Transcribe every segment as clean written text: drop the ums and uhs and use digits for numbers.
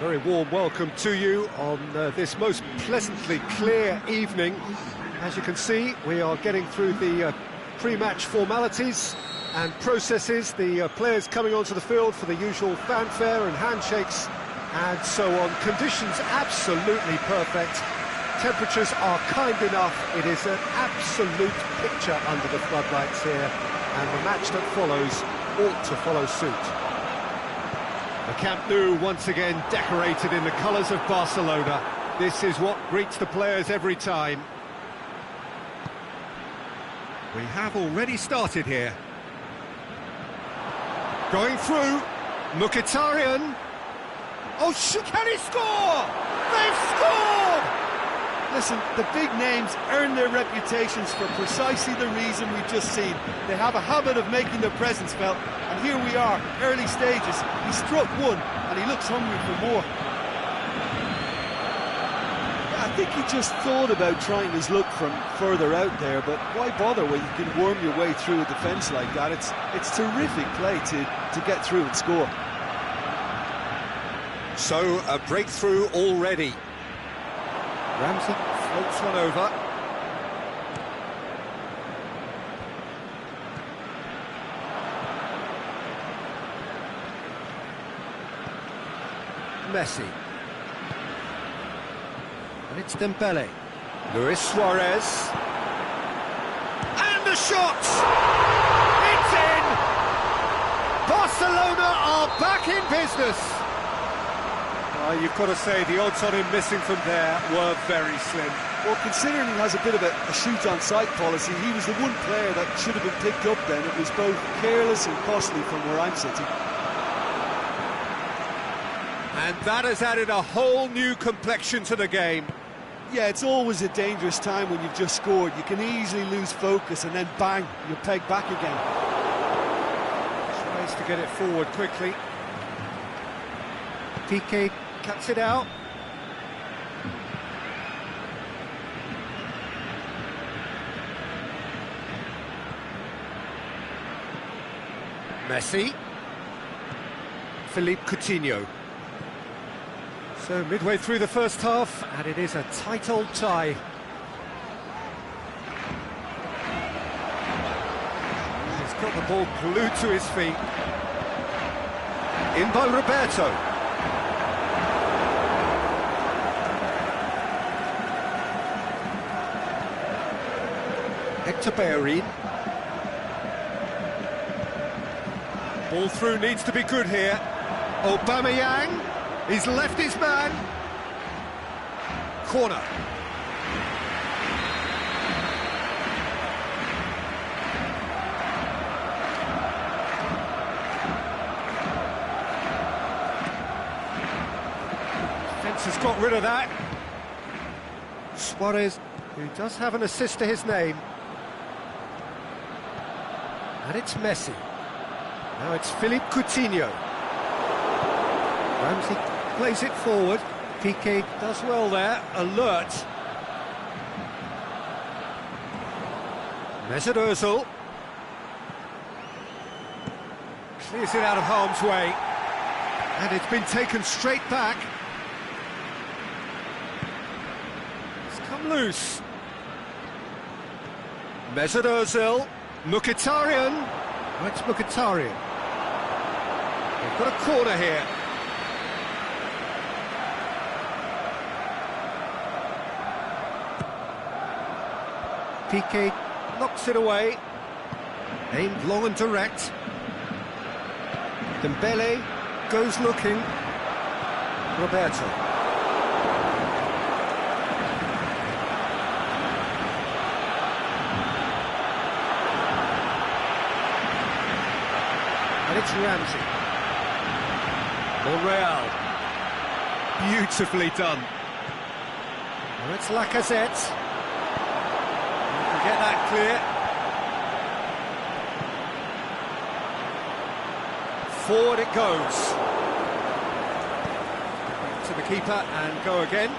Very warm welcome to you on this most pleasantly clear evening. As you can see, we are getting through the pre-match formalities and processes, the players coming onto the field for the usual fanfare and handshakes and so on. Conditions absolutely perfect. Temperatures are kind enough. It is an absolute picture under the floodlights here, and the match that follows ought to follow suit. The Camp Nou once again decorated in the colours of Barcelona. This is what greets the players every time. We have already started here. Going through, Mkhitaryan. Oh, can he score? They've scored! Listen, the big names earn their reputations for precisely the reason we've just seen. They have a habit of making their presence felt, and here we are, early stages. He struck one, and he looks hungry for more. I think he just thought about trying his luck from further out there, but why bother when you can worm your way through a defence like that? It's terrific play to get through and score. So, a breakthrough already. Ramsey floats one over. Messi. And it's Dembele. Luis Suarez. And the shot! It's in! Barcelona are back in business! You've got to say, the odds on him missing from there were very slim. Well, considering he has a bit of a shoot-on-sight policy, he was the one player that should have been picked up then. It was both careless and costly from where I'm sitting. And that has added a whole new complexion to the game. Yeah, it's always a dangerous time when you've just scored. You can easily lose focus and then bang, you're pegged back again. Tries to get it forward quickly. PK cuts it out. Messi. Philippe Coutinho. So midway through the first half, and it is a tight old tie. He's got the ball glued to his feet. In by Roberto. Hector Bellerin. Ball through needs to be good here. Aubameyang. He's left his man. Corner. Defence has got rid of that. Suarez, who does have an assist to his name. And it's Messi. Now it's Philippe Coutinho. Ramsey plays it forward. PK does well there, alert. Mesut Ozil clears it out of harm's way, and it's been taken straight back. It's come loose. Mesut Ozil, Mkhitaryan. Oh, it's Mkhitaryan. They've got a corner here. PK knocks it away, aimed long and direct. Dembele goes looking. Roberto. And it's Ramsey. Monreal. Beautifully done. And it's Lacazette. Get that clear. Forward it goes. Back to the keeper and go again.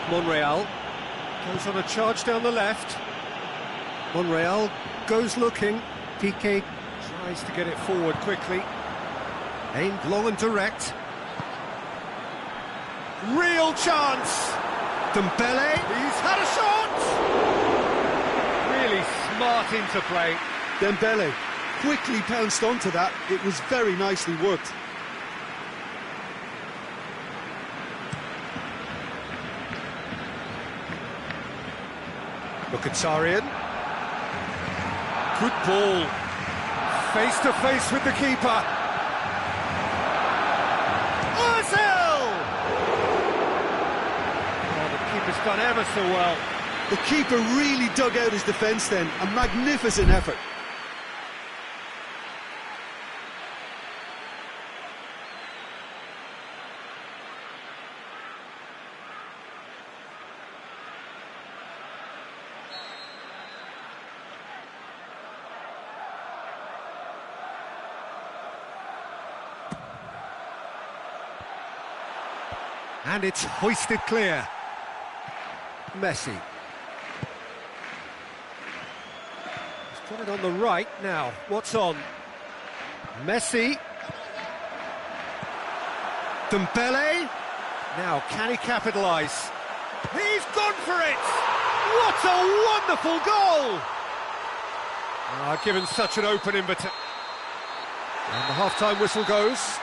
Monreal goes on a charge down the left. Monreal goes looking. PK Tries to get it forward quickly. Aimed long and direct. Real chance! Dembele, he's had a shot! Really smart interplay. Dembele quickly pounced onto that. It was very nicely worked. Mkhitaryan. Good ball. Face to face with the keeper. Ozil! Oh, the keeper's done ever so well. The keeper really dug out his defence then. A magnificent effort. And it's hoisted clear. Messi. He's got it on the right now. What's on? Messi. Dembele. Now, can he capitalise? He's gone for it! What a wonderful goal! Given such an open invitation. And the half-time whistle goes.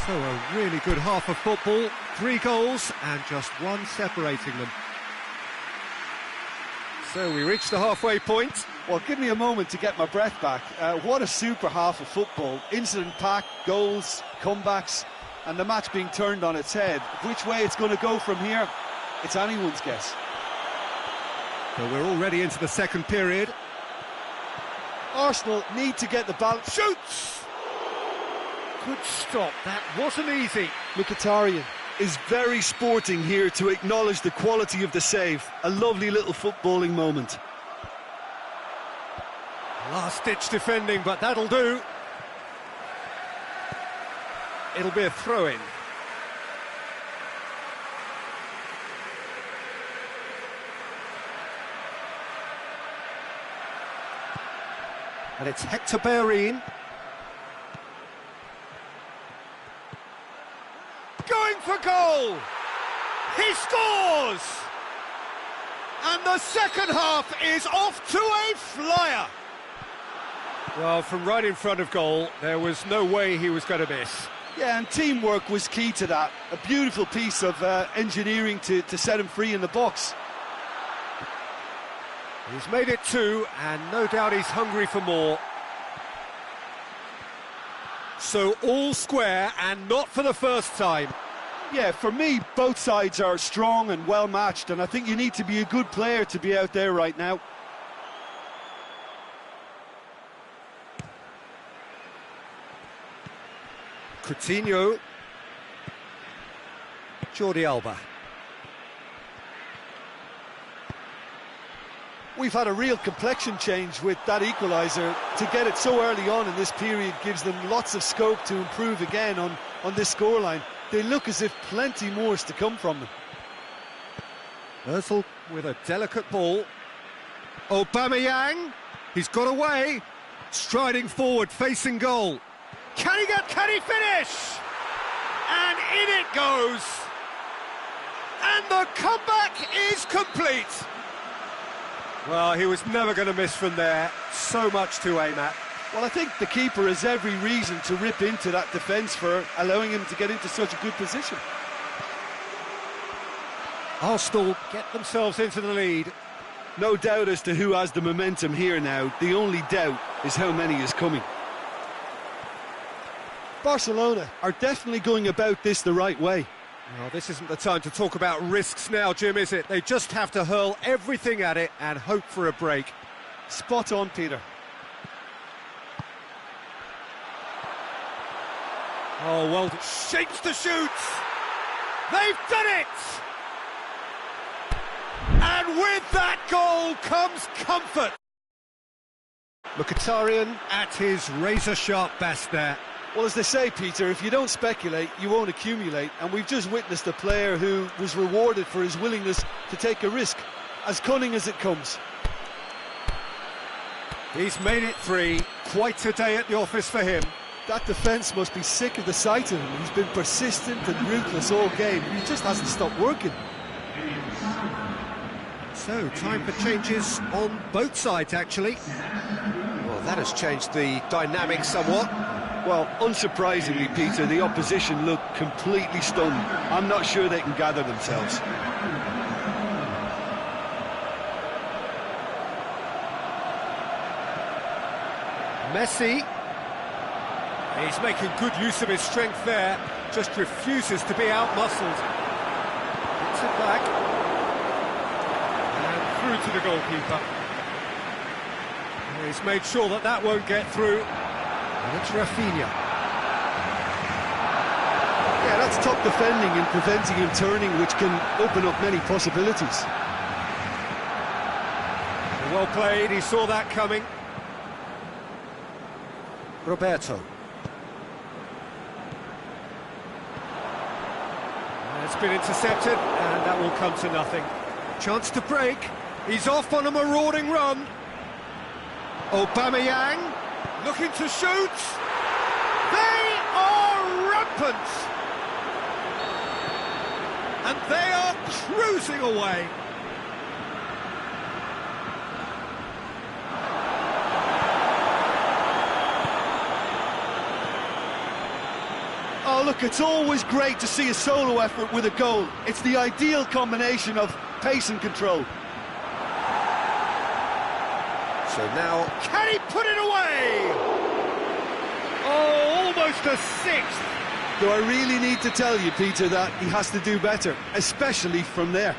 So a really good half of football, 3 goals and just one separating them. So we reach the halfway point. Well, give me a moment to get my breath back. What a super half of football. Incident-packed, goals, comebacks, and the match being turned on its head. Which way it's going to go from here, it's anyone's guess. So we're already into the second period. Arsenal need to get the balance. Shoots! Good stop, that wasn't easy. Mkhitaryan is very sporting here to acknowledge the quality of the save. A lovely little footballing moment. Last-ditch defending, but that'll do. It'll be a throw-in. And it's Hector Bellerin. Going for goal! He scores! And the second half is off to a flyer! Well, from right in front of goal, there was no way he was going to miss. Yeah, and teamwork was key to that. A beautiful piece of engineering to set him free in the box. He's made it 2, and no doubt he's hungry for more. So all square, and not for the first time. Yeah, for me, both sides are strong and well matched, and I think you need to be a good player to be out there right now. Coutinho. Jordi Alba. We've had a real complexion change with that equaliser. To get it so early on in this period gives them lots of scope to improve again on this scoreline. They look as if plenty more is to come from them. Ozil with a delicate ball. Aubameyang, he's got away. Striding forward, facing goal. Can he finish? And in it goes. And the comeback is complete. Well, he was never going to miss from there. So much to aim at. Well, I think the keeper has every reason to rip into that defence for allowing him to get into such a good position. Arsenal get themselves into the lead. No doubt as to who has the momentum here now. The only doubt is how many is coming. Barcelona are definitely going about this the right way. Well, this isn't the time to talk about risks now, Jim, is it? They just have to hurl everything at it and hope for a break. Spot on, Peter. Oh, well, shapes to shoot! They've done it! And with that goal comes comfort. Mkhitaryan at his razor-sharp best there. Well, as they say, Peter, if you don't speculate, you won't accumulate. And we've just witnessed a player who was rewarded for his willingness to take a risk, as cunning as it comes. He's made it 3. Quite a day at the office for him. That defence must be sick of the sight of him. He's been persistent and ruthless all game. He just hasn't stopped working. So, time for changes on both sides, actually. Well, that has changed the dynamic somewhat. Well, unsurprisingly, Peter, the opposition look completely stunned. I'm not sure they can gather themselves. Messi. He's making good use of his strength there. Just refuses to be out-muscled. Gets it back. And through to the goalkeeper. He's made sure that that won't get through. And it's Rafinha. Yeah, that's top defending and preventing him turning, which can open up many possibilities. Well played, he saw that coming. Roberto. It's been intercepted, and that will come to nothing. Chance to break. He's off on a marauding run. Aubameyang looking to shoot. They are rampant. And they are cruising away. Oh, look, it's always great to see a solo effort with a goal. It's the ideal combination of pace and control. So now, can he put it away? Oh, almost a sixth. Do I really need to tell you, Peter, that he has to do better, especially from there?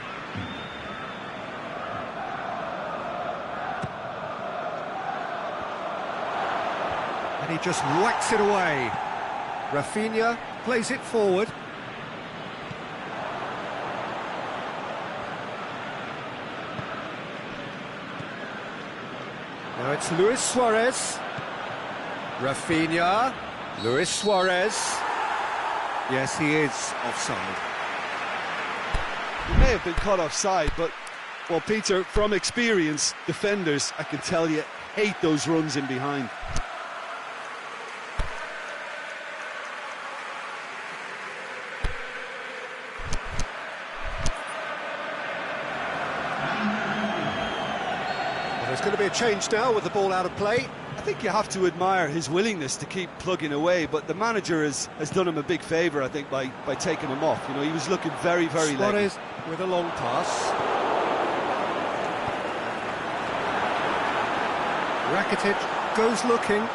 And he just whacks it away. Rafinha plays it forward. Now it's Luis Suarez. Rafinha. Luis Suarez. Yes, he is offside. He may have been caught offside, but, well, Peter, from experience, defenders, I can tell you, hate those runs in behind. There's going to be a change now with the ball out of play. I think you have to admire his willingness to keep plugging away, but the manager has done him a big favour, I think, by taking him off. You know, he was looking very, very leggy. Suarez with a long pass. Rakitic goes looking.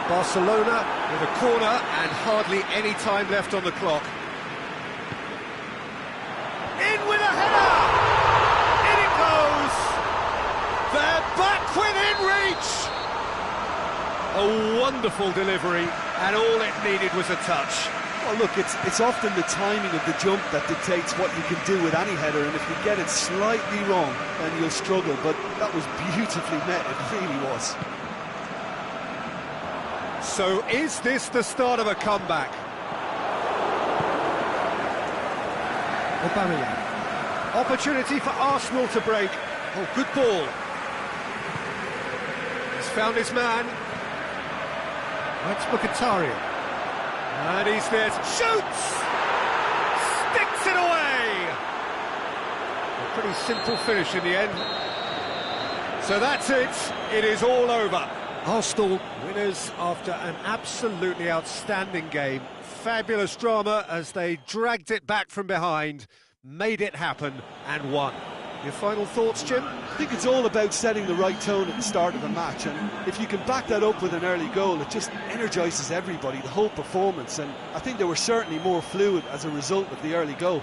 Barcelona with a corner and hardly any time left on the clock. In with a header! In it goes! They're back within reach! A wonderful delivery, and all it needed was a touch. Well, look, it's often the timing of the jump that dictates what you can do with any header, and if you get it slightly wrong, then you'll struggle, but that was beautifully met, it really was. So is this the start of a comeback? Aubameyang. Opportunity for Arsenal to break. Oh, good ball. He's found his man. That's Mkhitaryan. And he's there to shoots! Sticks it away! A pretty simple finish in the end. So that's it. It is all over. Arsenal winners after an absolutely outstanding game. Fabulous drama as they dragged it back from behind, made it happen and won. Your final thoughts, Jim? I think it's all about setting the right tone at the start of a match, and if you can back that up with an early goal, it just energises everybody, the whole performance, and I think they were certainly more fluid as a result of the early goal.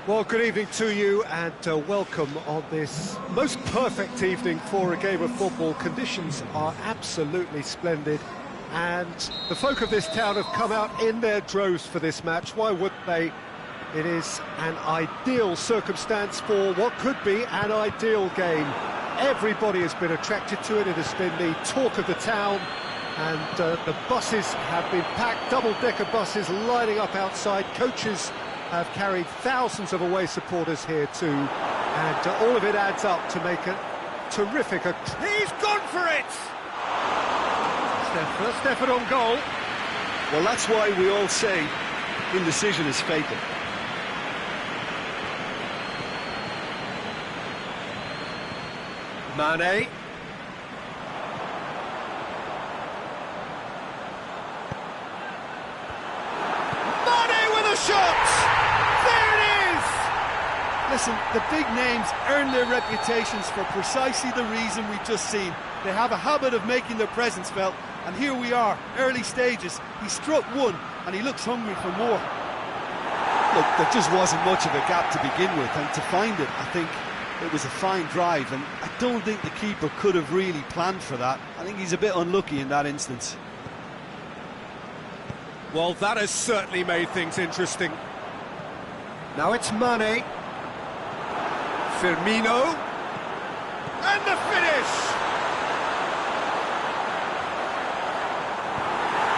Well, good evening to you and welcome on this most perfect evening for a game of football. Conditions are absolutely splendid and the folk of this town have come out in their droves for this match. Why wouldn't they? It is an ideal circumstance for what could be an ideal game. Everybody has been attracted to it. It has been the talk of the town and the buses have been packed, double-decker buses lining up outside. Coaches have carried thousands of away supporters here too, and all of it adds up to make a terrific... He's gone for it! First effort on goal. Well, that's why we all say indecision is fatal. Mane. Mane with a shot! Listen, the big names earn their reputations for precisely the reason we've just seen. They have a habit of making their presence felt, and here we are, early stages. He struck one, and he looks hungry for more. Look, there just wasn't much of a gap to begin with, and to find it, I think it was a fine drive, and I don't think the keeper could have really planned for that. I think he's a bit unlucky in that instance. Well, that has certainly made things interesting. Now it's Mane. Firmino, and the finish!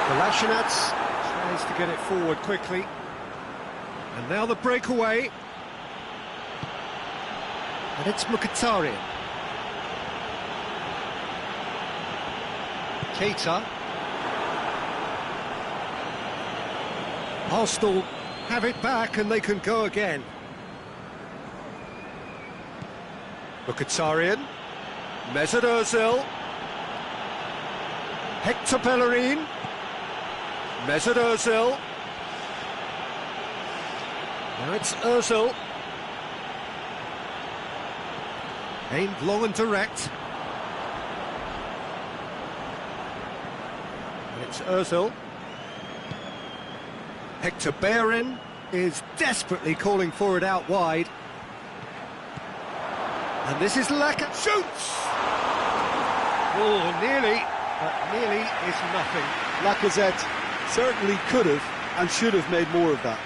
Kolasinac tries to get it forward quickly. And now the breakaway. And it's Mkhitaryan. Keita. Arsenal have it back and they can go again. Mkhitaryan, Mesut Ozil, Hector Bellerin, Mesut Ozil, now it's Ozil, aimed long and direct, and it's Ozil, Hector Bellerin is desperately calling for it out wide. And this is Laka, shoots! Oh, nearly, but nearly is nothing. Lacazette certainly could have and should have made more of that.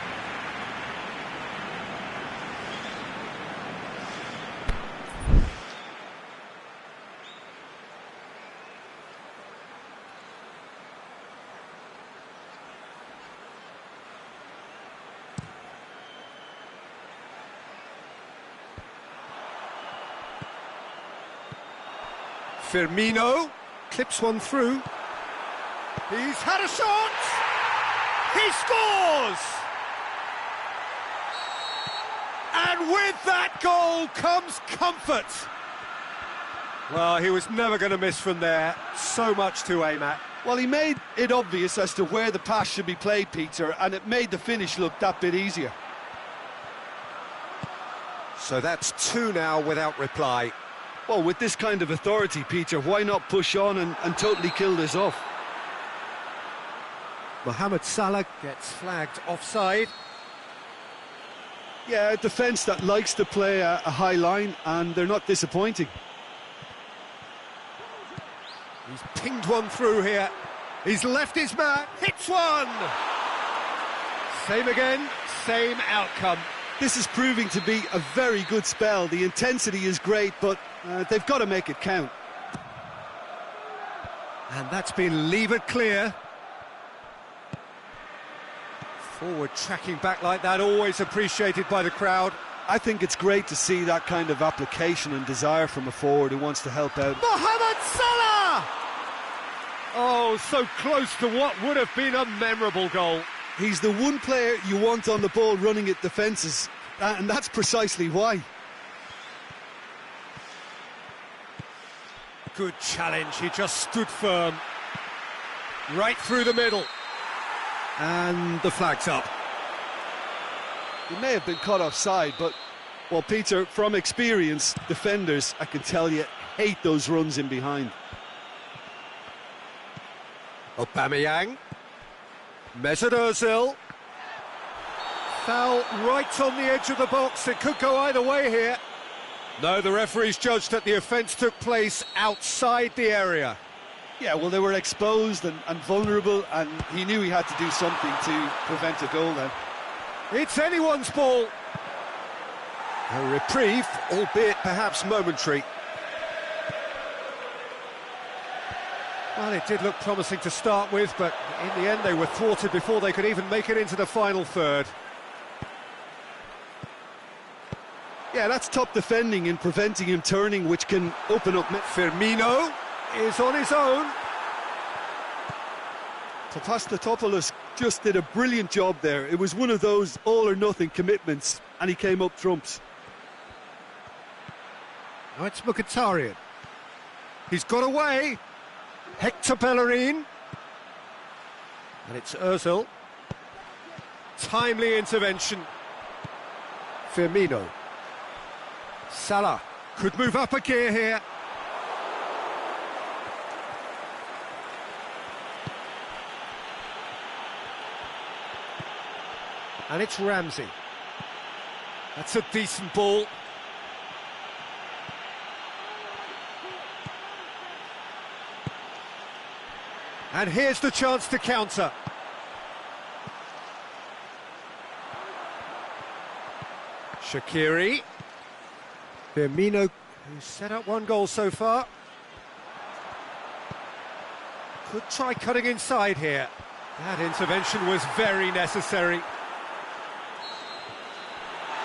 Firmino clips one through. He's had a shot! He scores! And with that goal comes comfort. Well, he was never going to miss from there. So much to aim at. Well, he made it obvious as to where the pass should be played, Peter, and it made the finish look that bit easier. So that's two now without reply. Well, with this kind of authority, Peter, why not push on and totally kill this off? Mohamed Salah gets flagged offside. Yeah, a defence that likes to play a high line, and they're not disappointing. He's pinged one through here. He's left his man, hits one! Same again, same outcome. This is proving to be a very good spell. The intensity is great, but they've got to make it count. And that's been levered clear. Forward tracking back like that, always appreciated by the crowd. I think it's great to see that kind of application and desire from a forward who wants to help out. Mohamed Salah! Oh, so close to what would have been a memorable goal. He's the one player you want on the ball running at defences, and that's precisely why. Good challenge, he just stood firm. Right through the middle. And the flag's up. He may have been caught offside, but, well, Peter, from experience, defenders, I can tell you, hate those runs in behind. Aubameyang. Mesut Ozil. Foul right on the edge of the box. It could go either way here. No, the referee's judged that the offence took place outside the area. Yeah, well, they were exposed and vulnerable, and he knew he had to do something to prevent a goal then. It's anyone's ball. A reprieve, albeit perhaps momentary. Well, it did look promising to start with, but in the end they were thwarted before they could even make it into the final third. Yeah, that's top defending and preventing him turning, which can open up. Firmino is on his own. Papastathopoulos just did a brilliant job there. It was one of those all-or-nothing commitments, and he came up trumps. Now it's Mkhitaryan. He's got away. Hector Bellerin. And it's Ozil. Timely intervention. Firmino. Salah could move up a gear here. And it's Ramsey. That's a decent ball. And here's the chance to counter. Shaqiri. Firmino, who's set up one goal so far. Could try cutting inside here. That intervention was very necessary.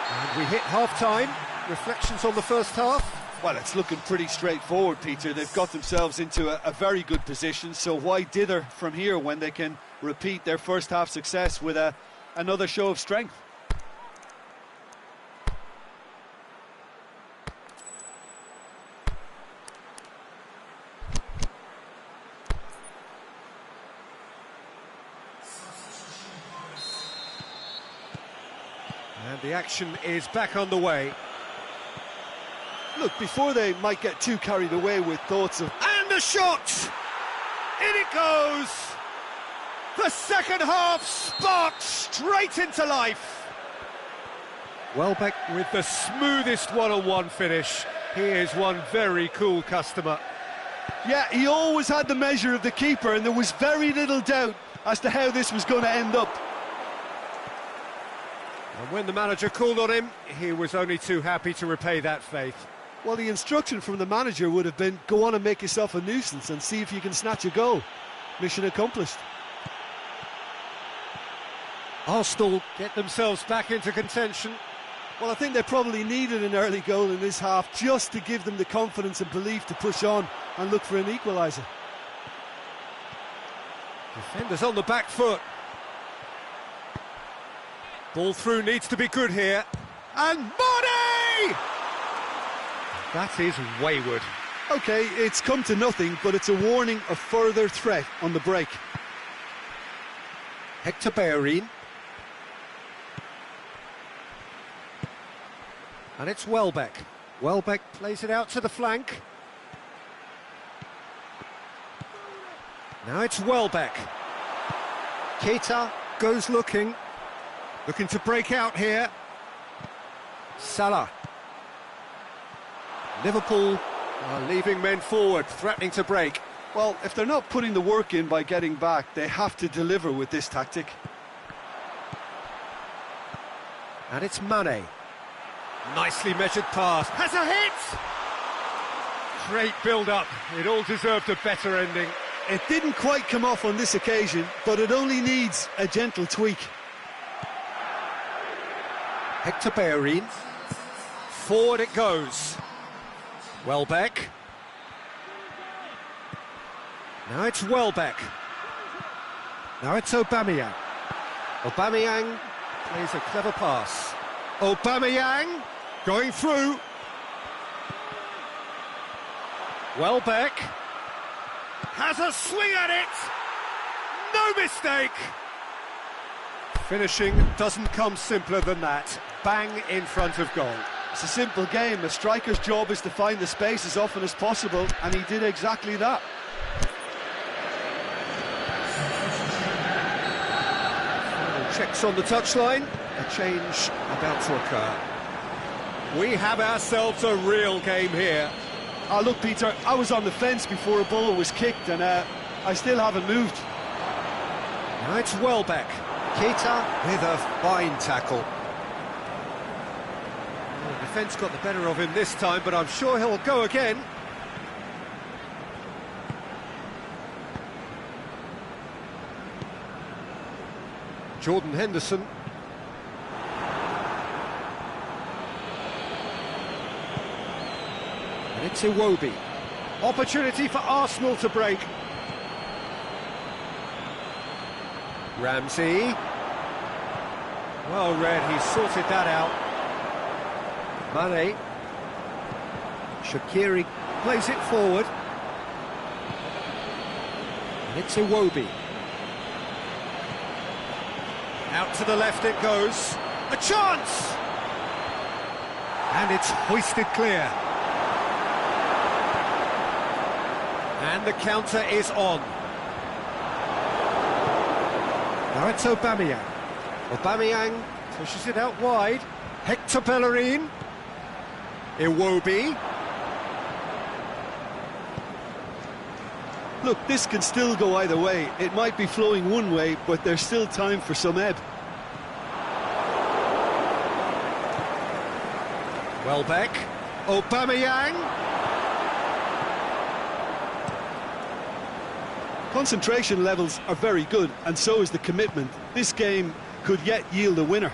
And we hit half-time. Reflections on the first half? Well, it's looking pretty straightforward, Peter. They've got themselves into a very good position, so why dither from here when they can repeat their first half success with another show of strength? And the action is back on the way. Look, before they might get too carried away with thoughts of... And the shot! In it goes! The second half sparked straight into life. Welbeck with the smoothest one-on-one finish. He is one very cool customer. Yeah, he always had the measure of the keeper, and there was very little doubt as to how this was going to end up. And when the manager called on him, he was only too happy to repay that faith. Well, the instruction from the manager would have been, go on and make yourself a nuisance and see if you can snatch a goal. Mission accomplished. Arsenal get themselves back into contention. Well, I think they probably needed an early goal in this half just to give them the confidence and belief to push on and look for an equaliser. Defenders on the back foot. Ball through needs to be good here. And Mane! That is wayward. OK, it's come to nothing, but it's a warning of further threat on the break. Hector Bellerin. And it's Welbeck. Welbeck plays it out to the flank. Now it's Welbeck. Keita goes looking to break out here. Salah. Liverpool are leaving men forward, threatening to break. Well, if they're not putting the work in by getting back, they have to deliver with this tactic. And it's Mane. Nicely measured pass. Has a hit! Great build-up. It all deserved a better ending. It didn't quite come off on this occasion, but it only needs a gentle tweak. Hector Bellerin. Forward it goes. Welbeck. Now it's Welbeck. Now it's Aubameyang. Aubameyang plays a clever pass. Aubameyang going through. Welbeck has a swing at it. No mistake. Finishing doesn't come simpler than that. Bang in front of goal. It's a simple game. A striker's job is to find the space as often as possible, and he did exactly that. Final checks on the touchline. a change about to occur. We have ourselves a real game here. Oh, look, Peter, I was on the fence before a ball was kicked, and I still haven't moved. Now it's Welbeck. Keita with a fine tackle. The defence got the better of him this time, but I'm sure he'll go again. Jordan Henderson. And it's Iwobi. Opportunity for Arsenal to break. Ramsey. Well read, he sorted that out. Mane. Shaqiri plays it forward. And it's Iwobi. Out to the left it goes. A chance! And it's hoisted clear. And the counter is on. Now it's Aubameyang. Aubameyang pushes it out wide. Hector Bellerin. Iwobi. Look, this can still go either way. It might be flowing one way, but there's still time for some ebb. Welbeck. Aubameyang. Concentration levels are very good, and so is the commitment. This game could yet yield a winner.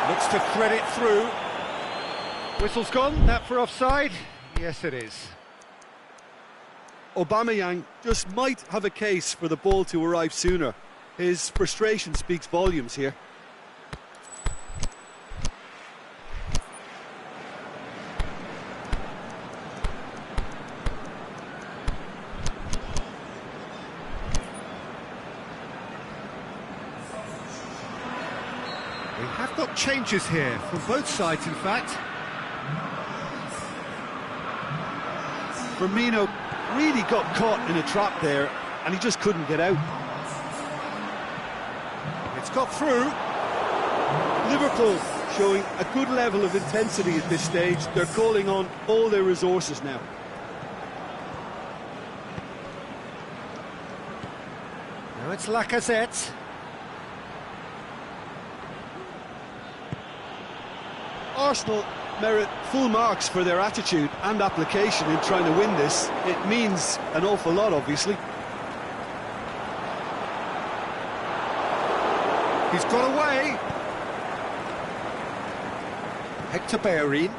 Looks to thread it through. Whistle's gone, that for offside? Yes, it is. Aubameyang just might have a case for the ball to arrive sooner. His frustration speaks volumes here. We have got changes here, from both sides in fact. Firmino really got caught in a trap there, and he just couldn't get out. It's got through. Liverpool showing a good level of intensity at this stage. They're calling on all their resources now. Now it's Lacazette. Arsenal merit full marks for their attitude and application in trying to win this. It means an awful lot, obviously. He's got away. Hector Bellerin.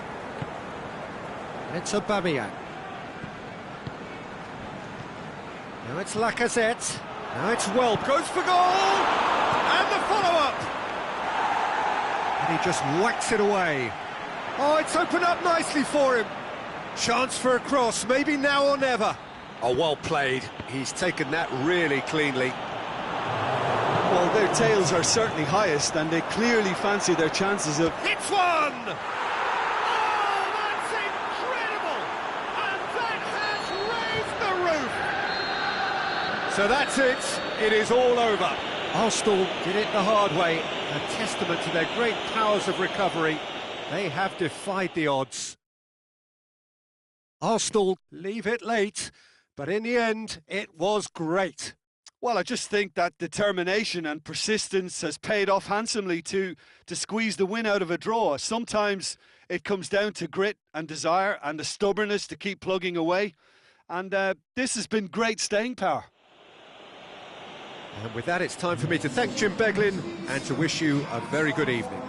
It's Aubameyang. Now it's Lacazette. Now it's Welbeck. Goes for goal! And the follow-up! And he just whacks it away. Oh, it's opened up nicely for him. Chance for a cross, maybe now or never. Oh, well played. He's taken that really cleanly. Well, their tails are certainly highest, and they clearly fancy their chances of... Hits one! Oh, that's incredible! And that has raised the roof! So that's it. It is all over. Arsenal did it the hard way. A testament to their great powers of recovery. They have defied the odds. Arsenal leave it late, but in the end, it was great. Well, I just think that determination and persistence has paid off handsomely to squeeze the win out of a draw. Sometimes it comes down to grit and desire and the stubbornness to keep plugging away. And this has been great staying power. And with that, it's time for me to thank Jim Beglin and to wish you a very good evening.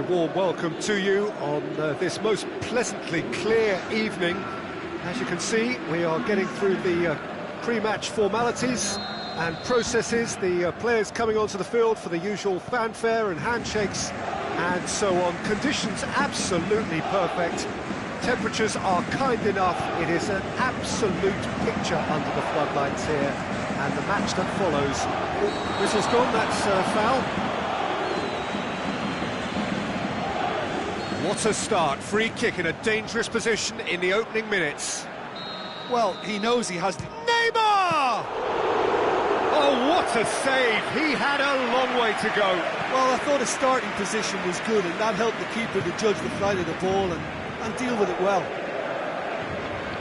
very warm welcome to you on this most pleasantly clear evening. As you can see, we are getting through the pre-match formalities and processes, the players coming onto the field for the usual fanfare and handshakes and so on. Conditions absolutely perfect. Temperatures are kind enough. It is an absolute picture under the floodlights here. And the match that follows. Oh, whistle's gone, that's foul. What a start. Free kick in a dangerous position in the opening minutes. Well, he knows he has... Neymar! Oh, what a save! He had a long way to go. Well, I thought his starting position was good, and that helped the keeper to judge the flight of the ball and deal with it well.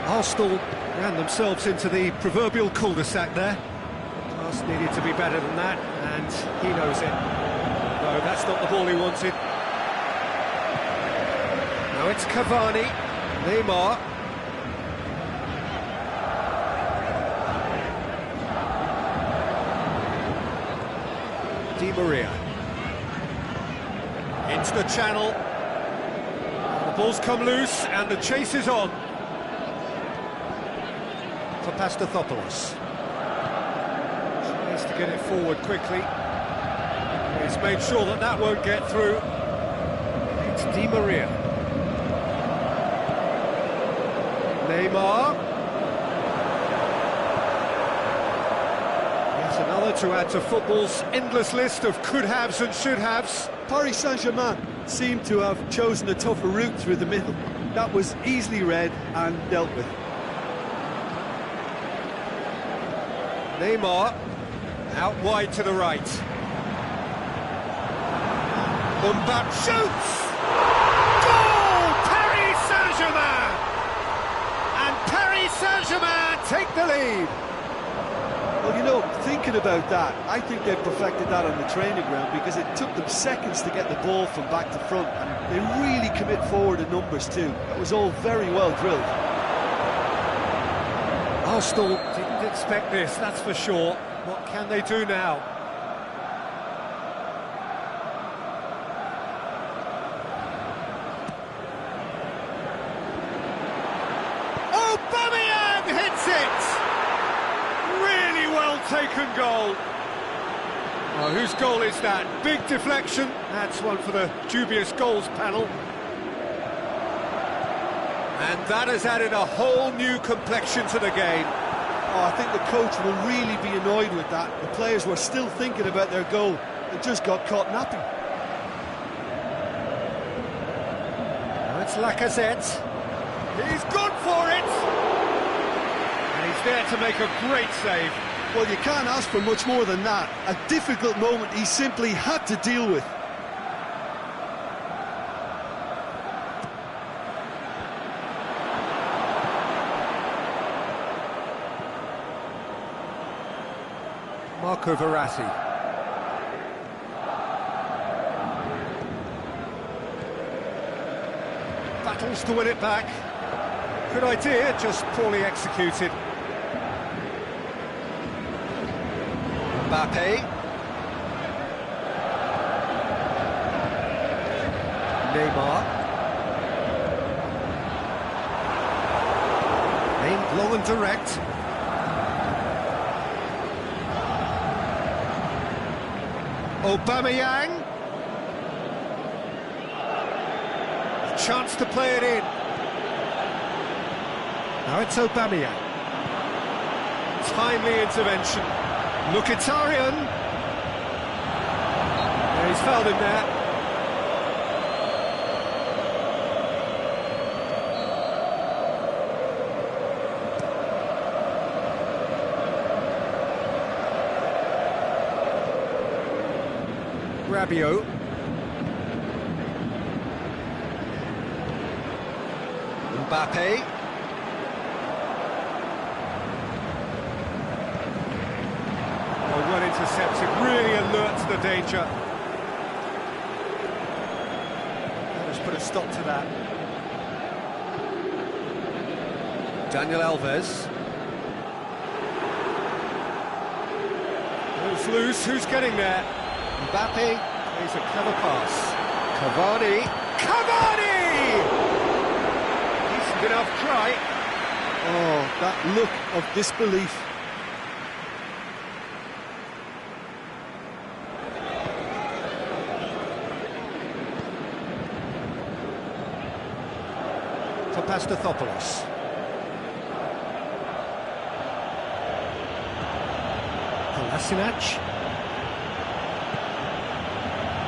Arsenal ran themselves into the proverbial cul-de-sac there. Pass needed to be better than that, and he knows it. No, that's not the ball he wanted. Now it's Cavani, Neymar. Di Maria. Into the channel. The ball's come loose and the chase is on. For Pastathopoulos. Tries to get it forward quickly. He's made sure that that won't get through. It's Di Maria. Neymar. Yet another to add to football's endless list of could-haves and should-haves. Paris Saint-Germain seemed to have chosen a tougher route through the middle. That was easily read and dealt with. Neymar, out wide to the right. Mbappé shoots! Goal! Paris Saint-Germain! And Paris Saint-Germain take the lead. Well, you know, thinking about that, I think they've perfected that on the training ground because it took them seconds to get the ball from back to front, and they really commit forward in numbers too. That was all very well drilled. Arsenal didn't expect this, that's for sure. What can they do now? Aubameyang hits it! Really well taken goal. Oh, whose goal is that? Big deflection. That's one for the dubious goals panel. And that has added a whole new complexion to the game. Oh, I think the coach will really be annoyed with that. The players were still thinking about their goal. They just got caught napping. Now it's Lacazette. He's gone for it! And he's there to make a great save. Well, you can't ask for much more than that. A difficult moment he simply had to deal with. Marco Verratti. Battles to win it back. Good idea, just poorly executed. Mbappé. Neymar. Aimed long and direct. Aubameyang. A chance to play it in. Now it's Aubameyang. Timely intervention. Mkhitaryan. Yeah, he's fouled him there. Rabiot. Mbappé. Well intercepted, really alert to the danger. Let's put a stop to that. Daniel Alves. Ball's loose, who's getting there? Mbappé plays a clever pass. Cavani! Cavani! Decent enough try. Oh, that look of disbelief. Papastathopoulos. Kolasinac.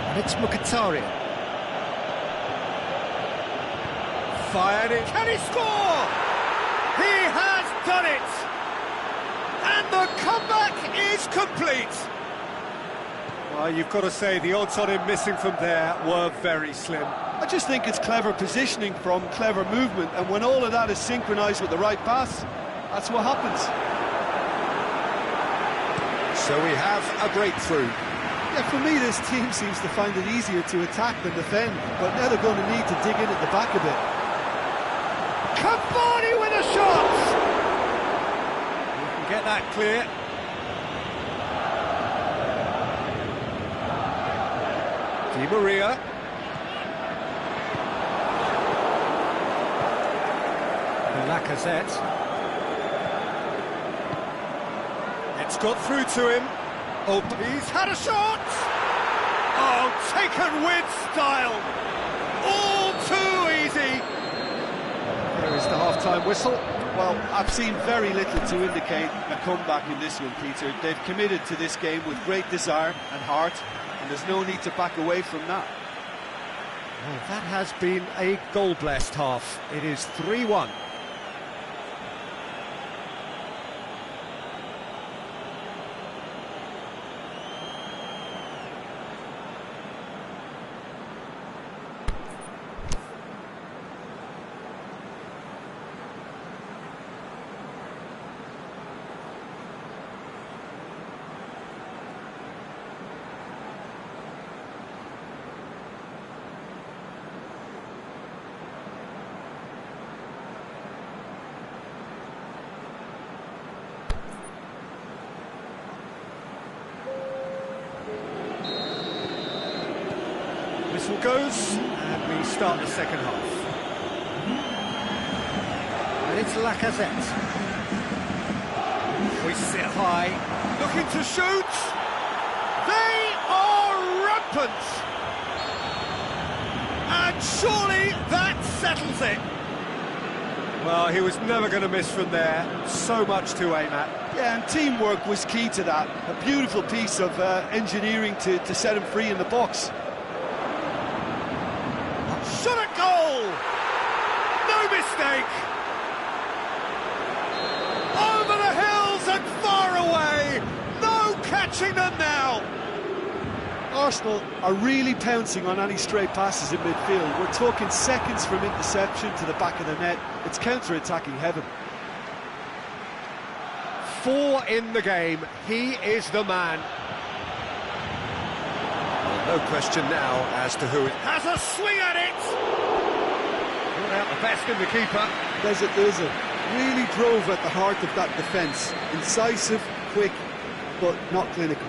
And it's Mkhitaryan. Fired it. Can he score? He has done it! And the comeback is complete! Well, you've got to say the odds on him missing from there were very slim. I just think it's clever positioning from clever movement, and when all of that is synchronised with the right pass, that's what happens. So we have a breakthrough. Yeah, for me this team seems to find it easier to attack than defend, but now they're going to need to dig in at the back a bit. Cavani with a shot! You can get that clear. Di Maria. Lacazette. It's got through to him. Oh, he's had a shot! Oh, taken with style! All too easy! There is the half-time whistle. Well, I've seen very little to indicate a comeback in this one, Peter. They've committed to this game with great desire and heart, and there's no need to back away from that. Well, that has been a goal-blessed half. It is 3-1. Whistle goes, and we start the second half. And it's Lacazette. We sit high, looking to shoot. They are rampant. And surely that settles it. Well, he was never going to miss from there. So much to aim at. Yeah, and teamwork was key to that. A beautiful piece of engineering to set him free in the box. Shot at goal! No mistake! Over the hills and far away! No catching them now! Arsenal are really pouncing on any stray passes in midfield. We're talking seconds from interception to the back of the net. It's counter-attacking heaven. 4 in the game. He is the man. No question now as to who has a swing at it! Brought out the best in the keeper. There's a really drove at the heart of that defence. Incisive, quick, but not clinical.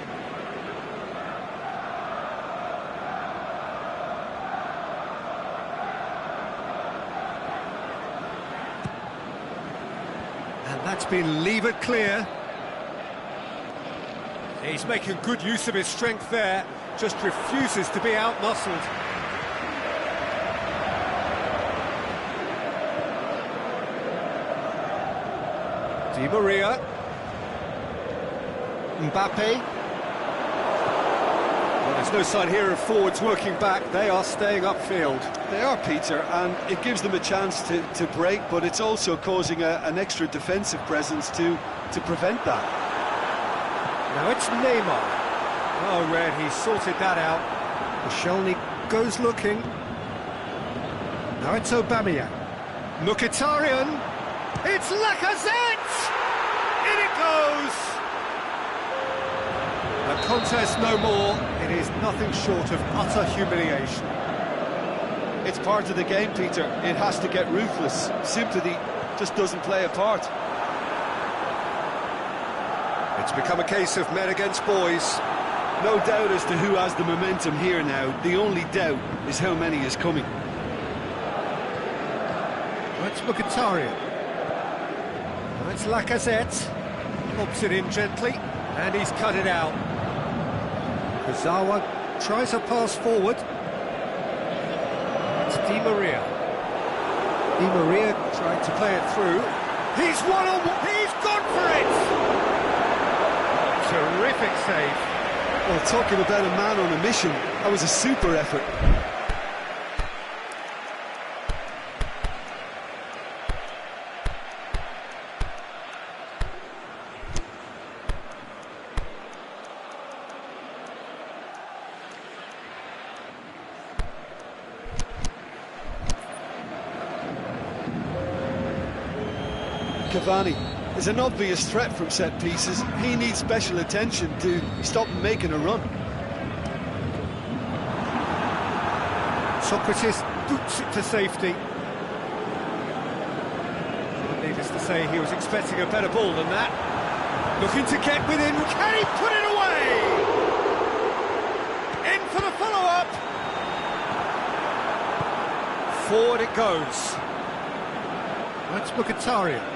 And that's been levered clear. He's making good use of his strength there. Just refuses to be outmuscled. Di Maria. Mbappe. Well, there's no sign here of forwards working back. They are staying upfield. They are, Peter, and it gives them a chance to break, but it's also causing an extra defensive presence to prevent that. Now it's Neymar. Oh, Red, he sorted that out. Koscielny goes looking. Now it's Aubameyang. Mkhitaryan. It's Lacazette! In it goes! A contest no more. It is nothing short of utter humiliation. It's part of the game, Peter. It has to get ruthless. Sympathy just doesn't play a part. It's become a case of men against boys. No doubt as to who has the momentum here now. The only doubt is how many is coming. It's Mkhitaryan. It's Lacazette. Lobs it in gently, and he's cut it out. Kurzawa tries a pass forward. It's Di Maria. Di Maria trying to play it through. He's one-on-one. He's gone for it! Terrific save. Well, talking about a man on a mission, that was a super effort. Cavani is an obvious threat from set pieces. He needs special attention to stop him making a run. Socrates boots it to safety. Needless to say, he was expecting a better ball than that. Looking to get within. Can he put it away? In for the follow-up. Forward it goes. That's Mkhitaryan.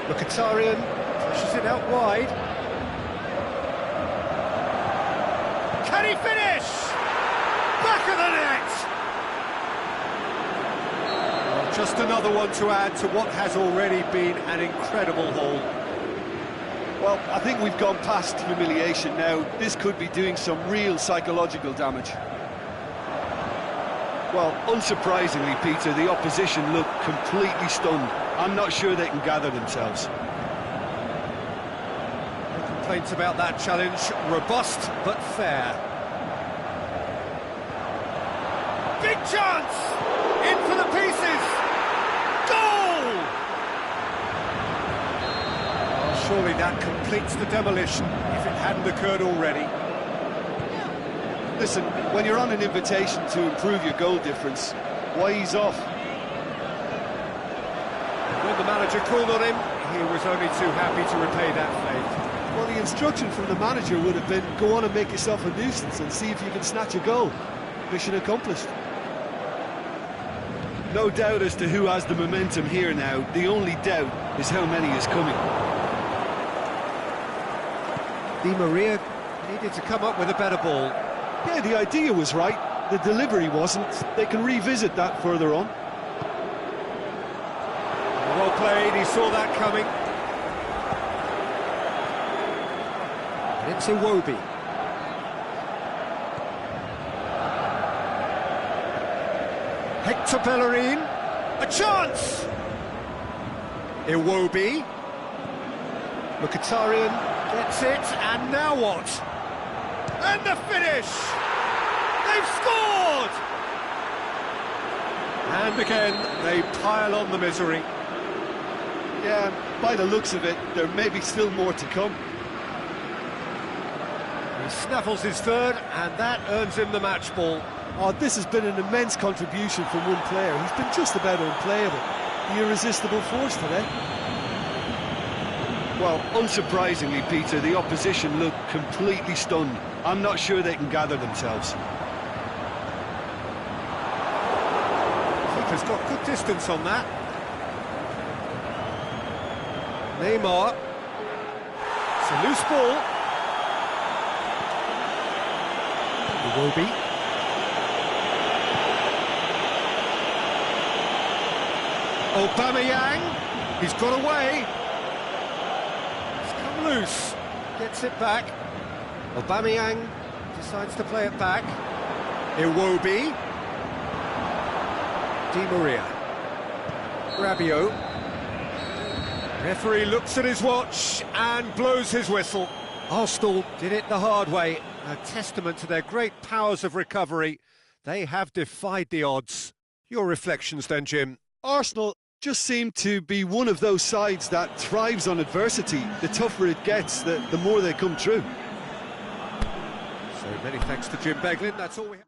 Mkhitaryan pushes it out wide. Can he finish? Back of the net! Well, just another one to add to what has already been an incredible haul. Well, I think we've gone past humiliation now. This could be doing some real psychological damage. Well, unsurprisingly, Peter, the opposition look completely stunned. I'm not sure they can gather themselves. No complaints about that challenge. Robust, but fair. Big chance! In for the pieces! Goal! Oh, surely that completes the demolition, if it hadn't occurred already. Listen, when you're on an invitation to improve your goal difference, why ease off? When the manager called on him, he was only too happy to repay that favour. Well, the instruction from the manager would have been, go on and make yourself a nuisance and see if you can snatch a goal. Mission accomplished. No doubt as to who has the momentum here now. The only doubt is how many is coming. Di Maria needed to come up with a better ball. Yeah, the idea was right. The delivery wasn't. They can revisit that further on. Well played, he saw that coming. And it's Iwobi. Hector Bellerin, a chance! Iwobi. Mkhitaryan gets it, and now what? And the finish! They've scored! And again, they pile on the misery. Yeah, by the looks of it, there may be still more to come. He snaffles his third, and that earns him the match ball. Oh, this has been an immense contribution from one player. He's been just about unplayable. The irresistible force today. Well, unsurprisingly, Peter, the opposition look completely stunned. I'm not sure they can gather themselves. Keeper's got good distance on that. Neymar. It's a loose ball. Iwobi. Aubameyang. He's got away. It's come loose. Gets it back. Aubameyang decides to play it back. Iwobi. Di Maria. Rabiot. Referee looks at his watch and blows his whistle. Arsenal did it the hard way. A testament to their great powers of recovery. They have defied the odds. Your reflections then, Jim? Arsenal just seem to be one of those sides that thrives on adversity. The tougher it gets, the more they come through. So many thanks to Jim Beglin. That's all we have.